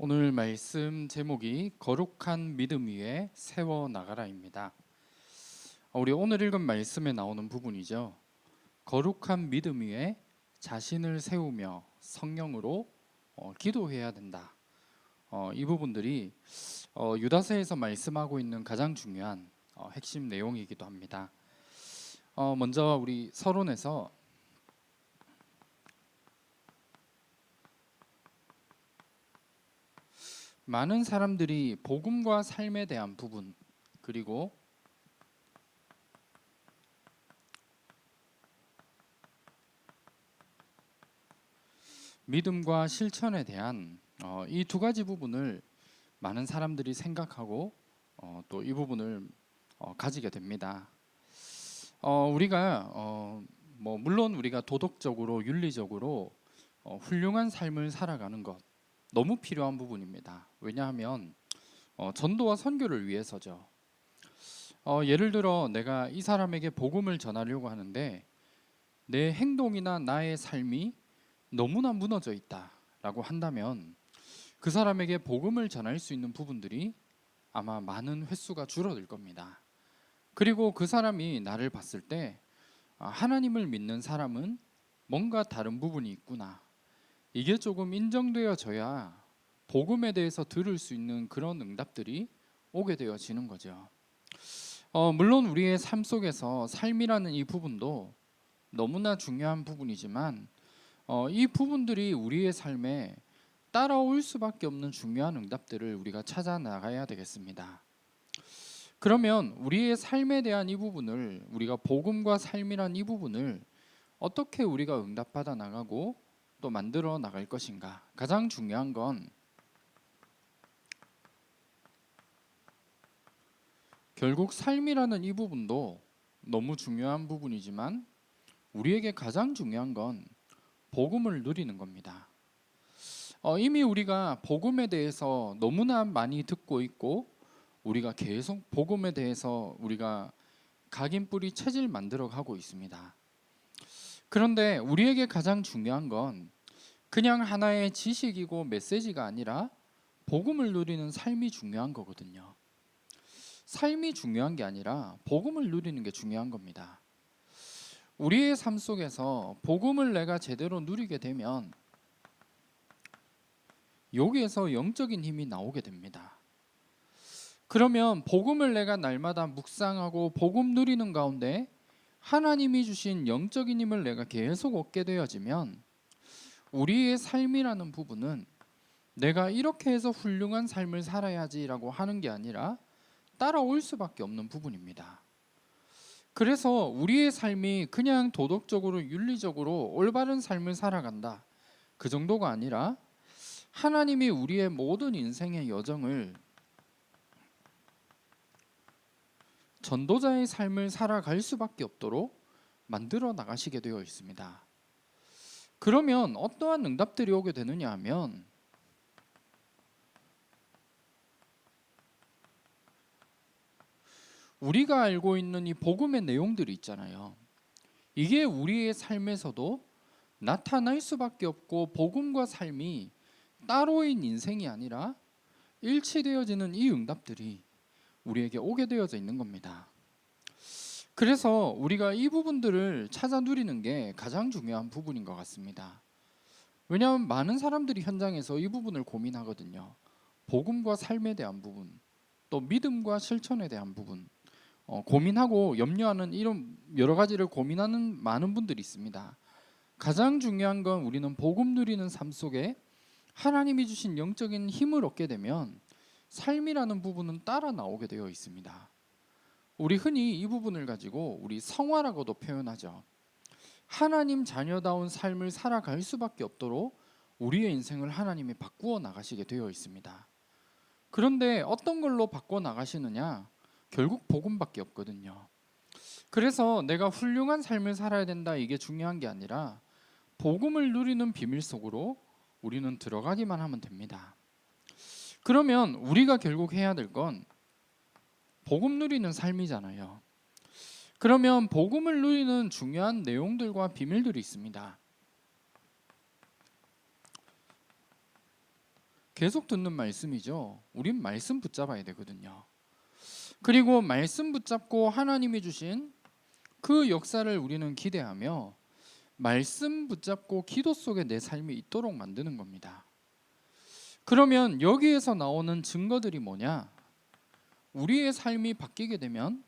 오늘 말씀 제목이 거룩한 믿음 위에 세워 나가라입니다. 우리 오늘 읽은 말씀에 나오는 부분이죠. 거룩한 믿음 위에 자신을 세우며 성령으로 기도해야 된다. 이 부분들이 유다서에서 말씀하고 있는 가장 중요한 핵심 내용이기도 합니다. 먼저 우리 서론에서 많은 사람들이 복음과 삶에 대한 부분, 그리고 믿음과 실천에 대한 이 두 가지 부분을 많은 사람들이 생각하고 또 이 부분을 가지게 됩니다. 우리가 물론 우리가 도덕적으로 윤리적으로 훌륭한 삶을 살아가는 것 너무 필요한 부분입니다. 왜냐하면 전도와 선교를 위해서죠. 예를 들어 내가 이 사람에게 복음을 전하려고 하는데 내 행동이나 나의 삶이 너무나 무너져 있다라고 한다면 그 사람에게 복음을 전할 수 있는 부분들이 아마 많은 횟수가 줄어들 겁니다. 그리고 그 사람이 나를 봤을 때 하나님을 믿는 사람은 뭔가 다른 부분이 있구나, 이게 조금 인정되어져야 복음에 대해서 들을 수 있는 그런 응답들이 오게 되어지는 거죠. 물론 우리의 삶 속에서 삶이라는 이 부분도 너무나 중요한 부분이지만 이 부분들이 우리의 삶에 따라올 수밖에 없는 중요한 응답들을 우리가 찾아 나가야 되겠습니다. 그러면 우리의 삶에 대한 이 부분을, 우리가 복음과 삶이란 이 부분을 어떻게 우리가 응답받아 나가고 또 만들어 나갈 것인가? 가장 중요한 건 결국 삶이라는 이 부분도 너무 중요한 부분이지만 우리에게 가장 중요한 건 복음을 누리는 겁니다. 이미 우리가 복음에 대해서 너무나 많이 듣고 있고 우리가 계속 복음에 대해서 우리가 각인뿌리 체질 만들어 가고 있습니다. 그런데 우리에게 가장 중요한 건 그냥 하나의 지식이고 메시지가 아니라 복음을 누리는 삶이 중요한 거거든요. 삶이 중요한 게 아니라 복음을 누리는 게 중요한 겁니다. 우리의 삶 속에서 복음을 내가 제대로 누리게 되면 여기에서 영적인 힘이 나오게 됩니다. 그러면 복음을 내가 날마다 묵상하고 복음 누리는 가운데 하나님이 주신 영적인 힘을 내가 계속 얻게 되어지면 우리의 삶이라는 부분은 내가 이렇게 해서 훌륭한 삶을 살아야지라고 하는 게 아니라 따라올 수밖에 없는 부분입니다. 그래서 우리의 삶이 그냥 도덕적으로 윤리적으로 올바른 삶을 살아간다, 그 정도가 아니라 하나님이 우리의 모든 인생의 여정을 전도자의 삶을 살아갈 수밖에 없도록 만들어 나가시게 되어 있습니다. 그러면 어떠한 응답들이 오게 되느냐 하면 우리가 알고 있는 이 복음의 내용들이 있잖아요. 이게 우리의 삶에서도 나타날 수밖에 없고 복음과 삶이 따로인 인생이 아니라 일치되어지는 이 응답들이 우리에게 오게 되어져 있는 겁니다. 그래서 우리가 이 부분들을 찾아 누리는 게 가장 중요한 부분인 것 같습니다. 왜냐하면 많은 사람들이 현장에서 이 부분을 고민하거든요. 복음과 삶에 대한 부분, 또 믿음과 실천에 대한 부분, 고민하고 염려하는 이런 여러 가지를 고민하는 많은 분들이 있습니다. 가장 중요한 건 우리는 복음 누리는 삶 속에 하나님이 주신 영적인 힘을 얻게 되면 삶이라는 부분은 따라 나오게 되어 있습니다. 우리 흔히 이 부분을 가지고 우리 성화라고도 표현하죠. 하나님 자녀다운 삶을 살아갈 수밖에 없도록 우리의 인생을 하나님이 바꾸어 나가시게 되어 있습니다. 그런데 어떤 걸로 바꿔 나가시느냐? 결국 복음밖에 없거든요. 그래서 내가 훌륭한 삶을 살아야 된다, 이게 중요한 게 아니라 복음을 누리는 비밀 속으로 우리는 들어가기만 하면 됩니다. 그러면 우리가 결국 해야 될 건 복음 누리는 삶이잖아요. 그러면 복음을 누리는 중요한 내용들과 비밀들이 있습니다. 계속 듣는 말씀이죠. 우린 말씀 붙잡아야 되거든요. 그리고 말씀 붙잡고 하나님이 주신 그 역사를 우리는 기대하며 말씀 붙잡고 기도 속에 내 삶이 있도록 만드는 겁니다. 그러면 여기에서 나오는 증거들이 뭐냐? 우리의 삶이 바뀌게 되면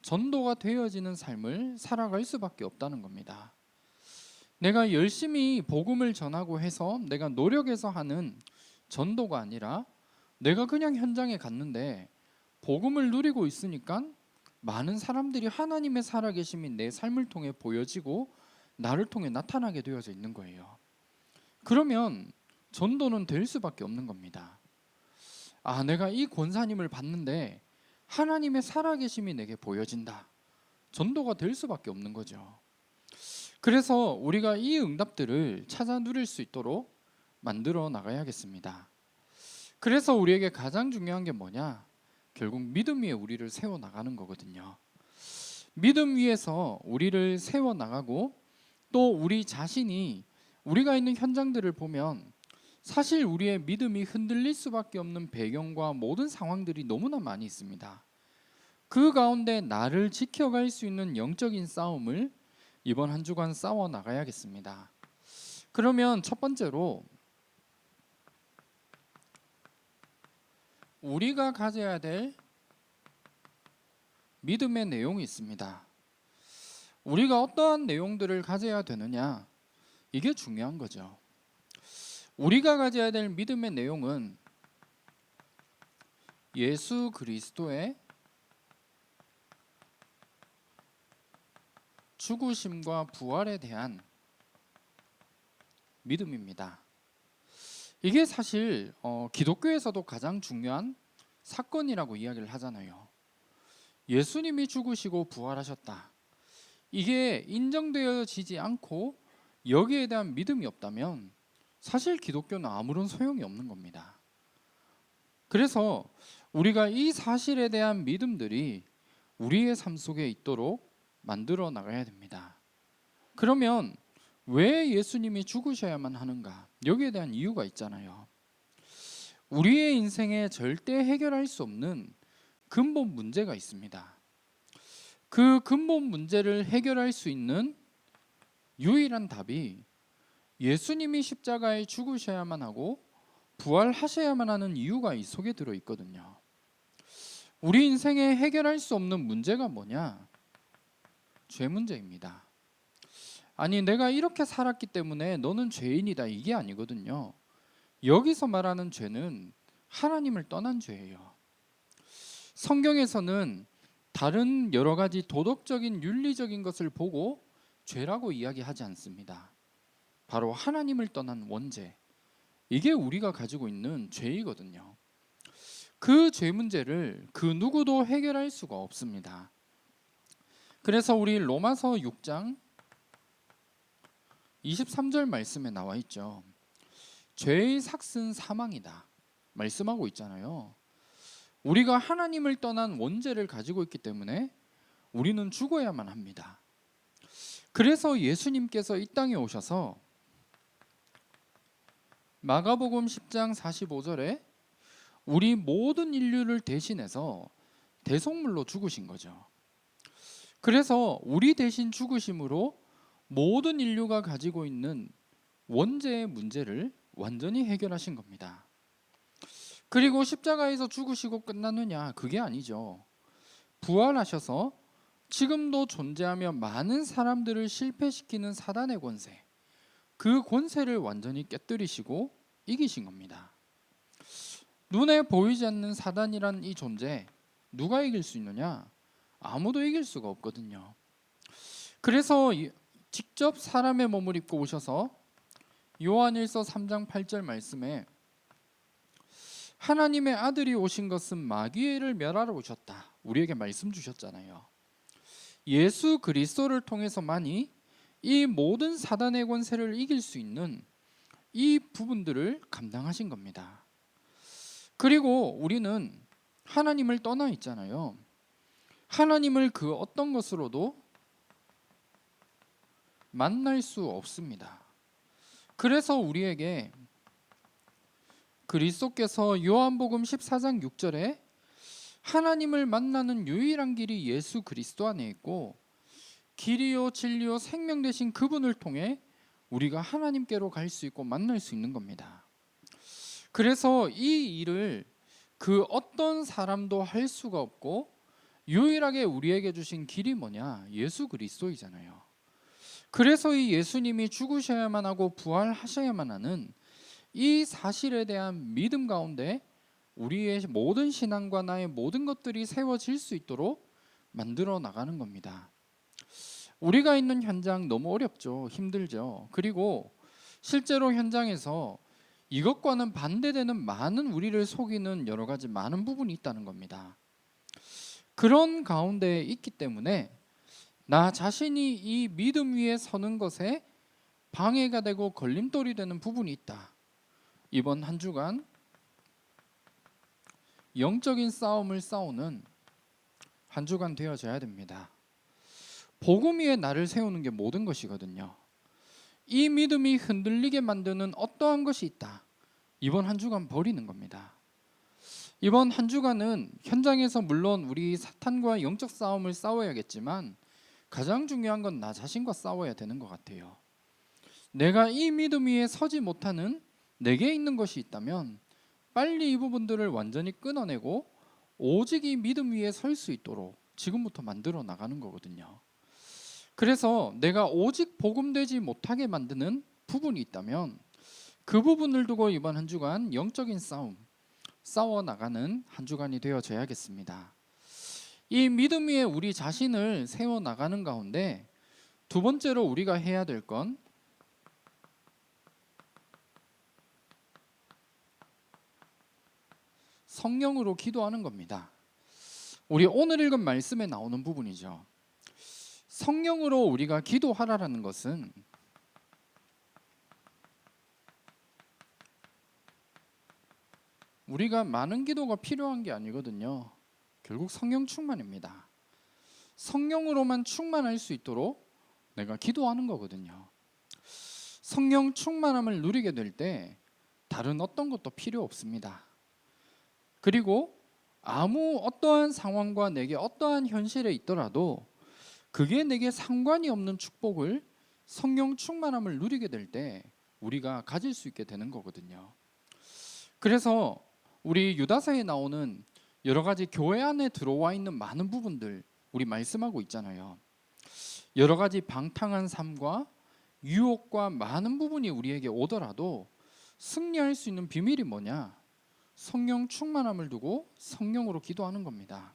전도가 되어지는 삶을 살아갈 수밖에 없다는 겁니다. 내가 열심히 복음을 전하고 해서 내가 노력해서 하는 전도가 아니라 내가 그냥 현장에 갔는데 복음을 누리고 있으니까 많은 사람들이 하나님의 살아계심이 내 삶을 통해 보여지고 나를 통해 나타나게 되어져 있는 거예요. 그러면 전도는 될 수밖에 없는 겁니다. 아, 내가 이 권사님을 봤는데 하나님의 살아계심이 내게 보여진다. 전도가 될 수밖에 없는 거죠. 그래서 우리가 이 응답들을 찾아 누릴 수 있도록 만들어 나가야겠습니다. 그래서 우리에게 가장 중요한 게 뭐냐? 결국 믿음 위에 우리를 세워 나가는 거거든요. 믿음 위에서 우리를 세워 나가고 또 우리 자신이 우리가 있는 현장들을 보면 사실 우리의 믿음이 흔들릴 수밖에 없는 배경과 모든 상황들이 너무나 많이 있습니다. 그 가운데 나를 지켜갈 수 있는 영적인 싸움을 이번 한 주간 싸워 나가야겠습니다. 그러면 첫 번째로 우리가 가져야 될 믿음의 내용이 있습니다. 우리가 어떠한 내용들을 가져야 되느냐? 이게 중요한 거죠. 우리가 가져야 될 믿음의 내용은 예수 그리스도의 죽으심과 부활에 대한 믿음입니다. 이게 사실 기독교에서도 가장 중요한 사건이라고 이야기를 하잖아요. 예수님이 죽으시고 부활하셨다. 이게 인정되어지지 않고 여기에 대한 믿음이 없다면 사실 기독교는 아무런 소용이 없는 겁니다. 그래서 우리가 이 사실에 대한 믿음들이 우리의 삶 속에 있도록 만들어 나가야 됩니다. 그러면 왜 예수님이 죽으셔야만 하는가? 여기에 대한 이유가 있잖아요. 우리의 인생에 절대 해결할 수 없는 근본 문제가 있습니다. 그 근본 문제를 해결할 수 있는 유일한 답이 예수님이 십자가에 죽으셔야만 하고 부활하셔야만 하는 이유가 이 속에 들어 있거든요. 우리 인생에 해결할 수 없는 문제가 뭐냐? 죄 문제입니다. 아니, 내가 이렇게 살았기 때문에 너는 죄인이다, 이게 아니거든요. 여기서 말하는 죄는 하나님을 떠난 죄예요. 성경에서는 다른 여러 가지 도덕적인 윤리적인 것을 보고 죄라고 이야기하지 않습니다. 바로 하나님을 떠난 원죄, 이게 우리가 가지고 있는 죄이거든요. 그 죄 문제를 그 누구도 해결할 수가 없습니다. 그래서 우리 로마서 6장 23절 말씀에 나와 있죠. 죄의 삭은 사망이다 말씀하고 있잖아요. 우리가 하나님을 떠난 원죄를 가지고 있기 때문에 우리는 죽어야만 합니다. 그래서 예수님께서 이 땅에 오셔서 마가복음 10장 45절에 우리 모든 인류를 대신해서 대속물로 죽으신 거죠. 그래서 우리 대신 죽으심으로 모든 인류가 가지고 있는 원죄의 문제를 완전히 해결하신 겁니다. 그리고 십자가에서 죽으시고 끝났느냐? 그게 아니죠. 부활하셔서 지금도 존재하며 많은 사람들을 실패시키는 사단의 권세, 그 권세를 완전히 깨뜨리시고 이기신 겁니다. 눈에 보이지 않는 사단이란 이 존재, 누가 이길 수 있느냐? 아무도 이길 수가 없거든요. 그래서 직접 사람의 몸을 입고 오셔서 요한일서 3장 8절 말씀에 하나님의 아들이 오신 것은 마귀를 멸하러 오셨다, 우리에게 말씀 주셨잖아요. 예수 그리스도를 통해서만이 이 모든 사단의 권세를 이길 수 있는 이 부분들을 감당하신 겁니다. 그리고 우리는 하나님을 떠나 있잖아요. 하나님을 그 어떤 것으로도 만날 수 없습니다. 그래서 우리에게 그리스도께서 요한복음 14장 6절에 하나님을 만나는 유일한 길이 예수 그리스도 안에 있고 길이요 진리요 생명 되신 그분을 통해 우리가 하나님께로 갈 수 있고 만날 수 있는 겁니다. 그래서 이 일을 그 어떤 사람도 할 수가 없고 유일하게 우리에게 주신 길이 뭐냐? 예수 그리스도이잖아요. 그래서 이 예수님이 죽으셔야만 하고 부활하셔야만 하는 이 사실에 대한 믿음 가운데 우리의 모든 신앙과 나의 모든 것들이 세워질 수 있도록 만들어 나가는 겁니다. 우리가 있는 현장 너무 어렵죠. 힘들죠. 그리고 실제로 현장에서 이것과는 반대되는 많은 우리를 속이는 여러 가지 많은 부분이 있다는 겁니다. 그런 가운데 있기 때문에 나 자신이 이 믿음 위에 서는 것에 방해가 되고 걸림돌이 되는 부분이 있다. 이번 한 주간 영적인 싸움을 싸우는 한 주간 되어져야 됩니다. 복음 위에 나를 세우는 게 모든 것이거든요. 이 믿음이 흔들리게 만드는 어떠한 것이 있다. 이번 한 주간 버리는 겁니다. 이번 한 주간은 현장에서 물론 우리 사탄과 영적 싸움을 싸워야겠지만 가장 중요한 건 나 자신과 싸워야 되는 것 같아요. 내가 이 믿음 위에 서지 못하는 내게 있는 것이 있다면 빨리 이 부분들을 완전히 끊어내고 오직 이 믿음 위에 설 수 있도록 지금부터 만들어 나가는 거거든요. 그래서 내가 오직 복음되지 못하게 만드는 부분이 있다면 그 부분을 두고 이번 한 주간 영적인 싸움 싸워 나가는 한 주간이 되어져야겠습니다. 이 믿음 위에 우리 자신을 세워 나가는 가운데 두 번째로 우리가 해야 될 건 성령으로 기도하는 겁니다. 우리 오늘 읽은 말씀에 나오는 부분이죠. 성령으로 우리가 기도하라라는 것은 우리가 많은 기도가 필요한 게 아니거든요. 결국 성령 충만입니다. 성령으로만 충만할 수 있도록 내가 기도하는 거거든요. 성령 충만함을 누리게 될 때 다른 어떤 것도 필요 없습니다. 그리고 아무 어떠한 상황과 내게 어떠한 현실에 있더라도 그게 내게 상관이 없는 축복을 성령 충만함을 누리게 될 때 우리가 가질 수 있게 되는 거거든요. 그래서 우리 유다서에 나오는 여러 가지 교회 안에 들어와 있는 많은 부분들 우리 말씀하고 있잖아요. 여러 가지 방탕한 삶과 유혹과 많은 부분이 우리에게 오더라도 승리할 수 있는 비밀이 뭐냐? 성령 충만함을 두고 성령으로 기도하는 겁니다.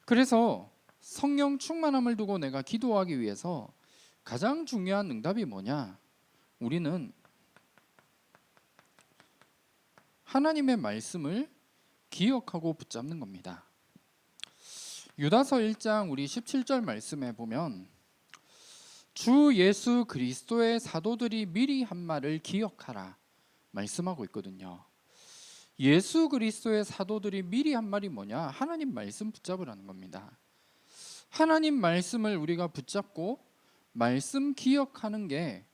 그래서 성령 충만함을 두고 내가 기도하기 위해서 가장 중요한 응답이 뭐냐? 우리는 하나님의 말씀을 기억하고 붙잡는 겁니다. 유다서 1장 우리 17절 말씀에 보면 주 예수 그리스도의 사도들이 미리 한 말을 기억하라 말씀하고 있거든요. 예수 그리스도의 사도들이 미리 한 말이 뭐냐? 하나님 말씀 붙잡으라는 겁니다. 하나님 말씀을 우리가 붙잡고 말씀 기억하는 게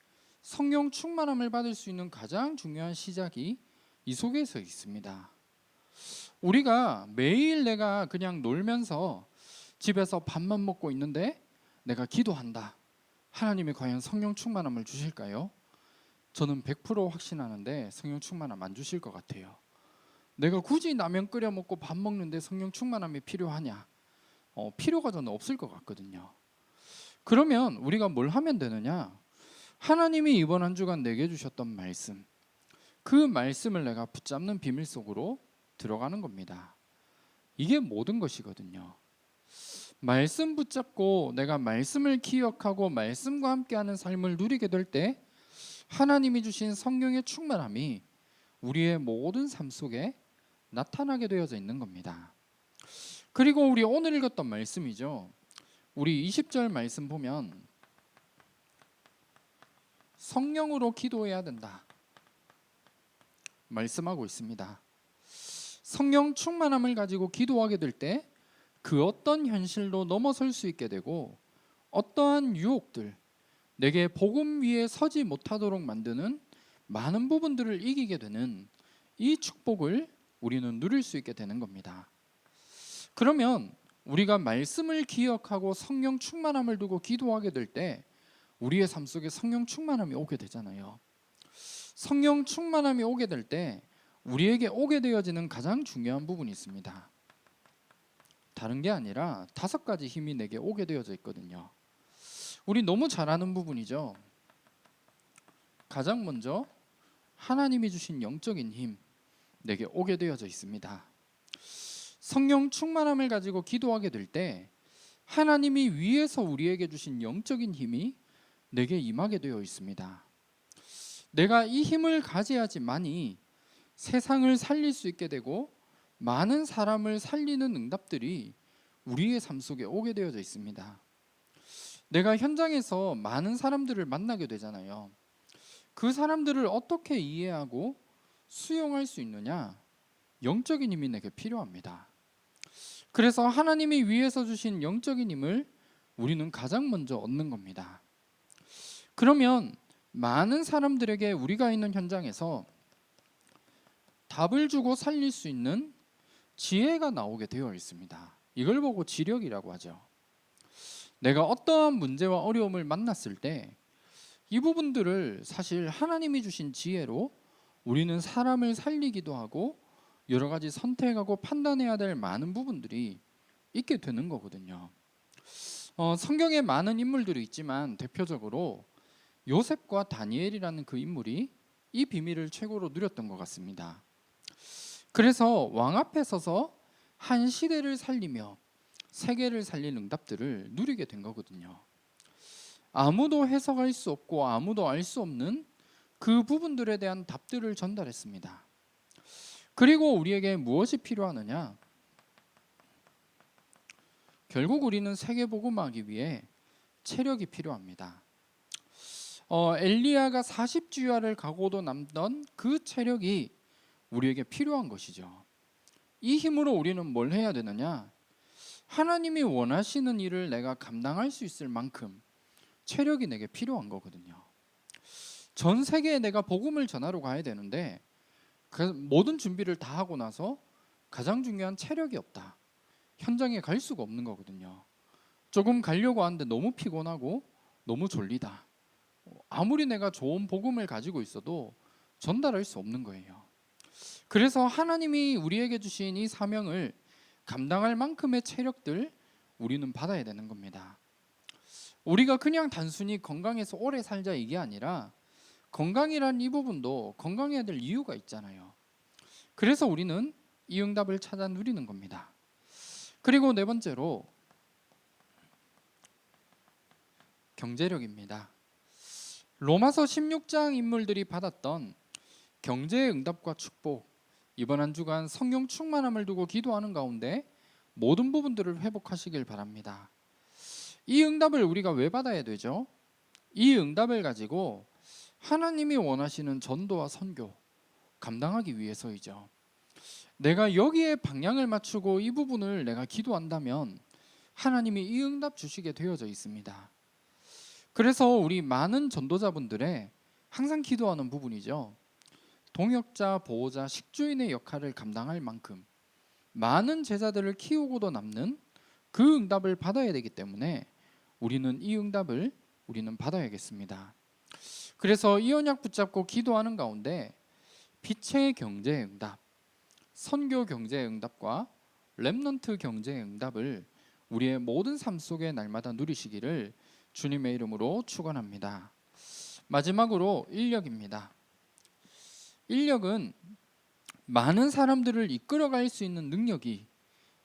성령 충만함을 받을 수 있는 가장 중요한 시작이 이 속에서 있습니다. 우리가 매일 내가 그냥 놀면서 집에서 밥만 먹고 있는데 내가 기도한다. 하나님이 과연 성령 충만함을 주실까요? 저는 100% 확신하는데 성령 충만함 안 주실 것 같아요. 내가 굳이 라면 끓여 먹고 밥 먹는데 성령 충만함이 필요하냐? 필요가 저는 없을 것 같거든요. 그러면 우리가 뭘 하면 되느냐? 하나님이 이번 한 주간 내게 주셨던 말씀, 그 말씀을 내가 붙잡는 비밀 속으로 들어가는 겁니다. 이게 모든 것이거든요. 말씀 붙잡고 내가 말씀을 기억하고 말씀과 함께하는 삶을 누리게 될 때 하나님이 주신 성령의 충만함이 우리의 모든 삶 속에 나타나게 되어져 있는 겁니다. 그리고 우리 오늘 읽었던 말씀이죠. 우리 20절 말씀 보면 성령으로 기도해야 된다 말씀하고 있습니다. 성령 충만함을 가지고 기도하게 될 때 그 어떤 현실도 넘어설 수 있게 되고 어떠한 유혹들, 내게 복음 위에 서지 못하도록 만드는 많은 부분들을 이기게 되는 이 축복을 우리는 누릴 수 있게 되는 겁니다. 그러면 우리가 말씀을 기억하고 성령 충만함을 두고 기도하게 될 때 우리의 삶 속에 성령 충만함이 오게 되잖아요. 성령 충만함이 오게 될 때 우리에게 오게 되어지는 가장 중요한 부분이 있습니다. 다른 게 아니라 5가지 힘이 내게 오게 되어져 있거든요. 우리 너무 잘 아는 부분이죠. 가장 먼저 하나님이 주신 영적인 힘 내게 오게 되어져 있습니다. 성령 충만함을 가지고 기도하게 될 때 하나님이 위에서 우리에게 주신 영적인 힘이 내게 임하게 되어 있습니다. 내가 이 힘을 가져야지만이 세상을 살릴 수 있게 되고 많은 사람을 살리는 응답들이 우리의 삶 속에 오게 되어져 있습니다. 내가 현장에서 많은 사람들을 만나게 되잖아요. 그 사람들을 어떻게 이해하고 수용할 수 있느냐? 영적인 힘이 내게 필요합니다. 그래서 하나님이 위에서 주신 영적인 힘을 우리는 가장 먼저 얻는 겁니다. 그러면 많은 사람들에게 우리가 있는 현장에서 답을 주고 살릴 수 있는 지혜가 나오게 되어 있습니다. 이걸 보고 지력이라고 하죠. 내가 어떠한 문제와 어려움을 만났을 때 이 부분들을 사실 하나님이 주신 지혜로 우리는 사람을 살리기도 하고 여러 가지 선택하고 판단해야 될 많은 부분들이 있게 되는 거거든요. 성경에 많은 인물들이 있지만 대표적으로 요셉과 다니엘이라는 그 인물이 이 비밀을 최고로 누렸던 것 같습니다. 그래서 왕 앞에 서서 한 시대를 살리며 세계를 살린 응답들을 누리게 된 거거든요. 아무도 해석할 수 없고 아무도 알 수 없는 그 부분들에 대한 답들을 전달했습니다. 그리고 우리에게 무엇이 필요하느냐? 결국 우리는 세계복음하기 위해 체력이 필요합니다. 엘리야가 40주야를 가고도 남던 그 체력이 우리에게 필요한 것이죠. 이 힘으로 우리는 뭘 해야 되느냐? 하나님이 원하시는 일을 내가 감당할 수 있을 만큼 체력이 내게 필요한 거거든요. 전 세계에 내가 복음을 전하러 가야 되는데 그 모든 준비를 다 하고 나서 가장 중요한 체력이 없다. 현장에 갈 수가 없는 거거든요. 조금 가려고 하는데 너무 피곤하고 너무 졸리다. 아무리 내가 좋은 복음을 가지고 있어도 전달할 수 없는 거예요. 그래서 하나님이 우리에게 주신 이 사명을 감당할 만큼의 체력들 우리는 받아야 되는 겁니다. 우리가 그냥 단순히 건강해서 오래 살자 이게 아니라 건강이란 이 부분도 건강해야 될 이유가 있잖아요. 그래서 우리는 이 응답을 찾아 누리는 겁니다. 그리고 네 번째로 경제력입니다. 로마서 16장 인물들이 받았던 경제의 응답과 축복, 이번 한 주간 성령 충만함을 두고 기도하는 가운데 모든 부분들을 회복하시길 바랍니다. 이 응답을 우리가 왜 받아야 되죠? 이 응답을 가지고 하나님이 원하시는 전도와 선교 감당하기 위해서이죠. 내가 여기에 방향을 맞추고 이 부분을 내가 기도한다면 하나님이 이 응답 주시게 되어져 있습니다. 그래서 우리 많은 전도자분들의 항상 기도하는 부분이죠. 동역자, 보호자, 식주인의 역할을 감당할 만큼 많은 제자들을 키우고도 남는 그 응답을 받아야 되기 때문에 우리는 이 응답을 우리는 받아야겠습니다. 그래서 이 언약 붙잡고 기도하는 가운데 빛의 경제의 응답, 선교 경제의 응답과 렘넌트 경제의 응답을 우리의 모든 삶 속에 날마다 누리시기를 주님의 이름으로 축원합니다. 마지막으로 인력입니다. 인력은 많은 사람들을 이끌어갈 수 있는 능력이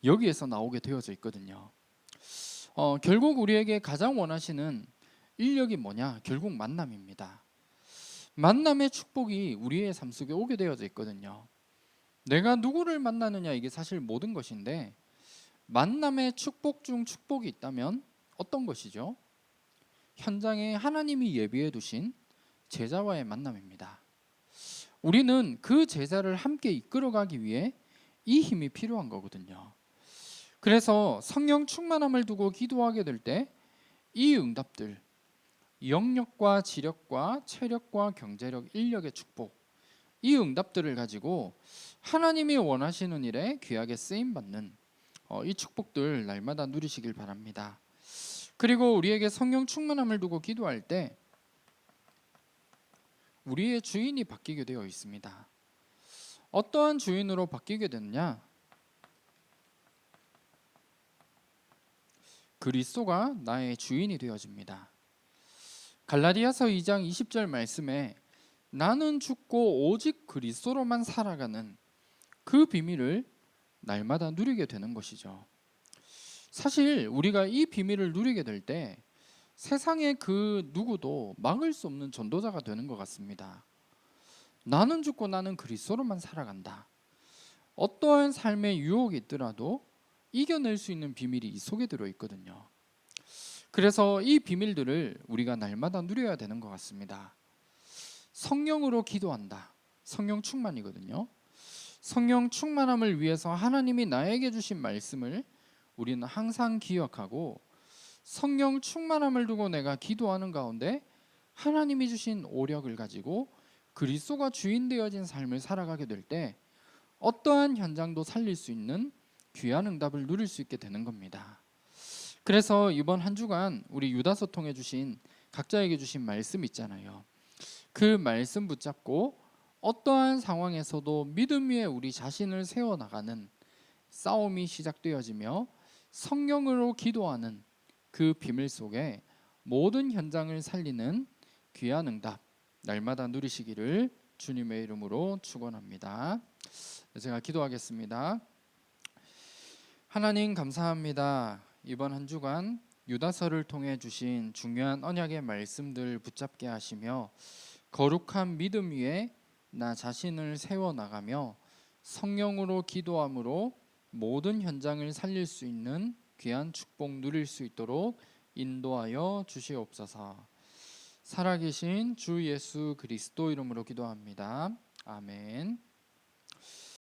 여기에서 나오게 되어져 있거든요. 결국 우리에게 가장 원하시는 인력이 뭐냐? 결국 만남입니다. 만남의 축복이 우리의 삶 속에 오게 되어져 있거든요. 내가 누구를 만나느냐 이게 사실 모든 것인데 만남의 축복 중 축복이 있다면 어떤 것이죠? 현장에 하나님이 예비해 두신 제자와의 만남입니다. 우리는 그 제자를 함께 이끌어가기 위해 이 힘이 필요한 거거든요. 그래서 성령 충만함을 두고 기도하게 될 때 이 응답들, 영력과 지력과 체력과 경제력, 인력의 축복, 이 응답들을 가지고 하나님이 원하시는 일에 귀하게 쓰임 받는 이 축복들 날마다 누리시길 바랍니다. 그리고 우리에게 성령 충만함을 두고 기도할 때 우리의 주인이 바뀌게 되어 있습니다. 어떠한 주인으로 바뀌게 되느냐? 그리스도가 나의 주인이 되어집니다. 갈라디아서 2장 20절 말씀에 나는 죽고 오직 그리스도로만 살아가는 그 비밀을 날마다 누리게 되는 것이죠. 사실 우리가 이 비밀을 누리게 될 때 세상의 그 누구도 막을 수 없는 전도자가 되는 것 같습니다. 나는 죽고 나는 그리스도로만 살아간다. 어떠한 삶의 유혹이 있더라도 이겨낼 수 있는 비밀이 이 속에 들어 있거든요. 그래서 이 비밀들을 우리가 날마다 누려야 되는 것 같습니다. 성령으로 기도한다. 성령 충만이거든요. 성령 충만함을 위해서 하나님이 나에게 주신 말씀을 우리는 항상 기억하고 성령 충만함을 두고 내가 기도하는 가운데 하나님이 주신 오력을 가지고 그리스도가 주인 되어진 삶을 살아가게 될 때 어떠한 현장도 살릴 수 있는 귀한 응답을 누릴 수 있게 되는 겁니다. 그래서 이번 한 주간 우리 유다서 통해 주신 각자에게 주신 말씀 있잖아요. 그 말씀 붙잡고 어떠한 상황에서도 믿음 위에 우리 자신을 세워나가는 싸움이 시작되어지며 성령으로 기도하는 그 비밀 속에 모든 현장을 살리는 귀한 응답 날마다 누리시기를 주님의 이름으로 축원합니다. 제가 기도하겠습니다. 하나님 감사합니다. 이번 한 주간 유다서를 통해 주신 중요한 언약의 말씀들 붙잡게 하시며 거룩한 믿음 위에 나 자신을 세워나가며 성령으로 기도함으로 모든 현장을 살릴 수 있는 귀한 축복 누릴 수 있도록 인도하여 주시옵소서. 살아계신 주 예수 그리스도 이름으로 기도합니다. 아멘.